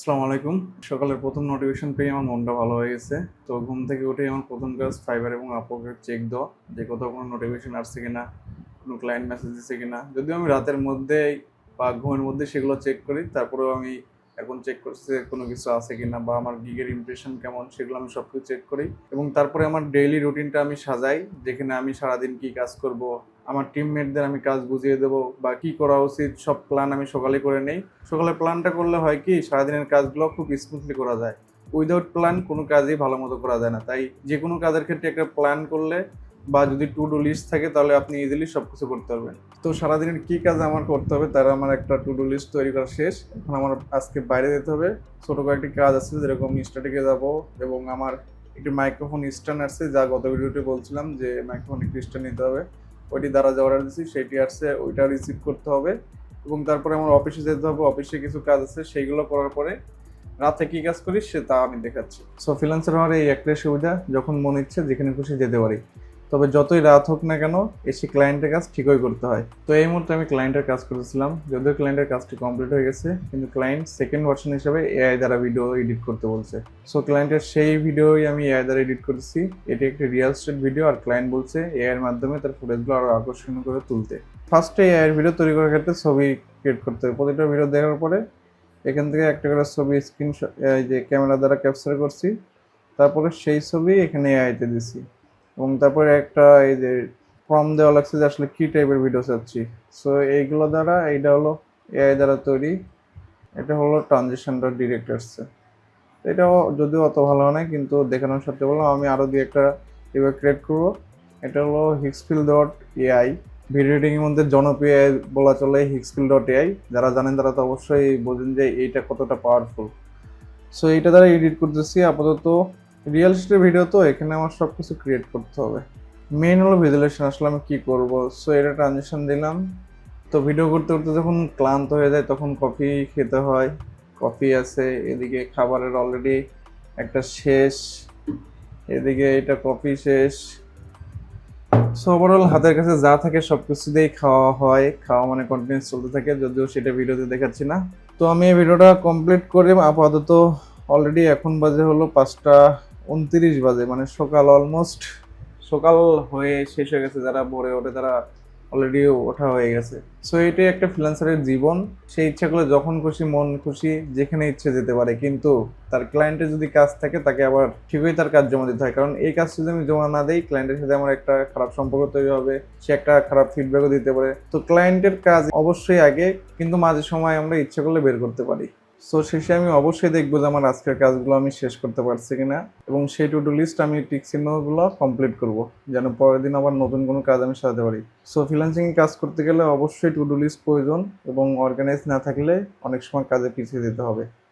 আসসালামু আলাইকুম। সকালের প্রথম নোটিফিকেশন পেয়ে আমার মনটা ভালো হয়ে গেছে। তো ঘুম থেকে উঠেই আমার প্রথম কাজ ফাইবার এবং আপওয়ার্কে চেক দেওয়া যে কোথাও কোনো নোটিফিকেশন আসছে কিনা, কোনো ক্লায়েন্ট মেসেজ দিচ্ছে কিনা। যদিও আমি রাতের মধ্যেই বা ঘুমের মধ্যে সেগুলো চেক করি, তারপরেও আমি এখন চেক করছি যে কোনো কিছু আছে কিনা বা আমার গিগের ইমপ্রেশন কেমন সেগুলো আমি সব কিছু চেক করি। এবং তারপরে আমার ডেইলি রুটিনটা আমি সাজাই, যেখানে আমি সারাদিন কী কাজ করব, আমার টিমমেটদের আমি কাজ বুঝিয়ে দেবো বা কি করা উচিত সব প্ল্যান আমি সকালে করে নেই। সকালে প্ল্যানটা করলে হয় কি সারাদিনের কাজগুলো খুব স্মুথলি করা যায়। উইদাউট প্ল্যান কোনো কাজই ভালো মতো করা যায় না। তাই যে কোনো কাজের ক্ষেত্রে একটা প্ল্যান করলে বা যদি টু ডু লিস্ট থাকে তাহলে আপনি ইজিলি সব কিছু করতে পারবেন। তো সারাদিনের কী কাজ আমার করতে হবে তার আমার একটা টু ডু লিস্ট তৈরি করা শেষ। এখন আমার আজকে বাইরে যেতে হবে, ছোটো কয়েকটি কাজ আছে, যেরকম স্ট্যাটিকে যাব এবং আমার একটি মাইক্রোফোন স্ট্যান্ড আসছে, যা গত ভিডিওতে বলছিলাম যে মাইক্রোফোন একটি স্ট্যান্ড নিতে হবে। ওইটি দ্বারা যে অর্ডার দিচ্ছি সেটি আসছে, ওইটা রিসিভ করতে হবে এবং তারপরে আমার অফিসে যেতে হবে। অফিসে কিছু কাজ আছে, সেইগুলো করার পরে রাতে কী কাজ করি সে তা আমি দেখাচ্ছি। সো ফ্রিল্যান্সার হওয়ার এই একটাই সুবিধা, যখন মন ইচ্ছে যেখানে খুশি যেতে পারি। তবে যতই রাত হোক না কেন এসে ক্লায়েন্টের কাজ ঠিকই করতে হয়। তো এই মুহূর্তে আমি ক্লায়েন্টের কাজ করতেছিলাম, যদিও ক্লায়েন্টের কাজটি কমপ্লিট হয়ে গেছে, কিন্তু ক্লায়েন্ট সেকেন্ড ভার্সন হিসেবে এআই দ্বারা ভিডিও এডিট করতে বলছে। সো ক্লায়েন্টের সেই ভিডিওই আমি এআই দ্বারা এডিট করতেছি। এটি একটি রিয়েল স্টেট ভিডিও, আর ক্লায়েন্ট বলছে এআই এর মাধ্যমে তার ফুটেজগুলো আরও আকর্ষণীয় করে তুলতে। ফার্স্টে এআই এর ভিডিও তৈরি করার ক্ষেত্রে ছবি ক্রিয়েট করতে হবে। প্রতিটা ভিডিও দেখার পরে এখান থেকে একটা করে ছবি স্ক্রিনশট এই যে ক্যামেরা দ্বারা ক্যাপচার করছি, তারপরে সেই ছবি এখানে এআইতে দিছি এবং তারপরে একটা এই যে ফর্ম দেওয়া লাগছে যে আসলে কী টাইপের ভিডিও চাচ্ছি। সো এইগুলো দ্বারা এইটা হলো এআই দ্বারা তৈরি, এটা হলো ট্রানজিশন ডট ডিরেক্ট আসছে। এটাও যদিও অত ভালো হয় না, কিন্তু দেখানোর সাথে বললাম আমি আরও দুই একটা এবার ক্রিয়েট করবো। এটা হলো হিক্সফিল ডট এআই, ভিডিও এডিটিংয়ের মধ্যে জনপ্রিয় এআই বলা চলে হিক্সফিল ডট এআই। যারা জানেন তারা তো অবশ্যই বোঝেন যে এইটা কতটা পাওয়ারফুল। সো এইটা দ্বারা এডিট করতেছি আপাতত। রিয়েল স্টেট ভিডিও তো এখানে আমার সব কিছু ক্রিয়েট করতে হবে। মেইন হলো ভিজুয়ালাইজেশন, আসলে আমি কী করবো। সো এটা ট্রানজিশন দিলাম। তো ভিডিও করতে করতে যখন ক্লান্ত হয়ে যায় তখন কফি খেতে হয়, কফি আছে, এদিকে খাবারের অলরেডি একটা শেষ, এদিকে এটা কফি শেষ। সো ওভারঅল হাতের কাছে যা থাকে সব কিছু দিয়েই খাওয়া হয়, খাওয়া মানে কন্টিনিউস চলতে থাকে, যদিও সেটা ভিডিওতে দেখাচ্ছি না। তো আমি এই ভিডিওটা কমপ্লিট করে আপাতত অলরেডি এখন বাজে হলো 5টা 29 বাজে, মানে সকাল অলমোস্ট সকাল হয়ে শেষ হয়ে গেছে। যারা ভোরে ওঠে তারা অলরেডি ওঠা হয়ে গেছে। সো এটাই একটা ফ্রিল্যান্সারের জীবন। সে ইচ্ছা করলে যখন খুশি মন খুশি যেখানে ইচ্ছে যেতে পারে, কিন্তু তার ক্লায়েন্টের যদি কাজ থাকে তাকে আবার ঠিকই তার কাজ জমা দিতে হয়। কারণ এই কাজ যদি আমি জমা না দিই ক্লায়েন্টের সাথে আমার একটা খারাপ সম্পর্ক তৈরি হবে, সে একটা খারাপ ফিডব্যাকও দিতে পারে। তো ক্লায়েন্টের কাজ অবশ্যই আগে, কিন্তু মাঝে সময় আমরা ইচ্ছা করলে বের করতে পারি। সো শেষে আমি অবশ্যই দেখবো যে আমার আজকের কাজগুলো আমি শেষ করতে পারছি কিনা, এবং সেই টু ডু লিস্ট আমি টিক চিহ্নগুলো কমপ্লিট করব, যেন পরের দিন আবার নতুন কোনো কাজ আমি সাজাতে পারি। সো ফ্রিল্যান্সিং কাজ করতে গেলে অবশ্যই টু ডু লিস্ট প্রয়োজন, এবং অর্গানাইজ না থাকলে অনেক সময় কাজে পিছিয়ে দিতে হবে।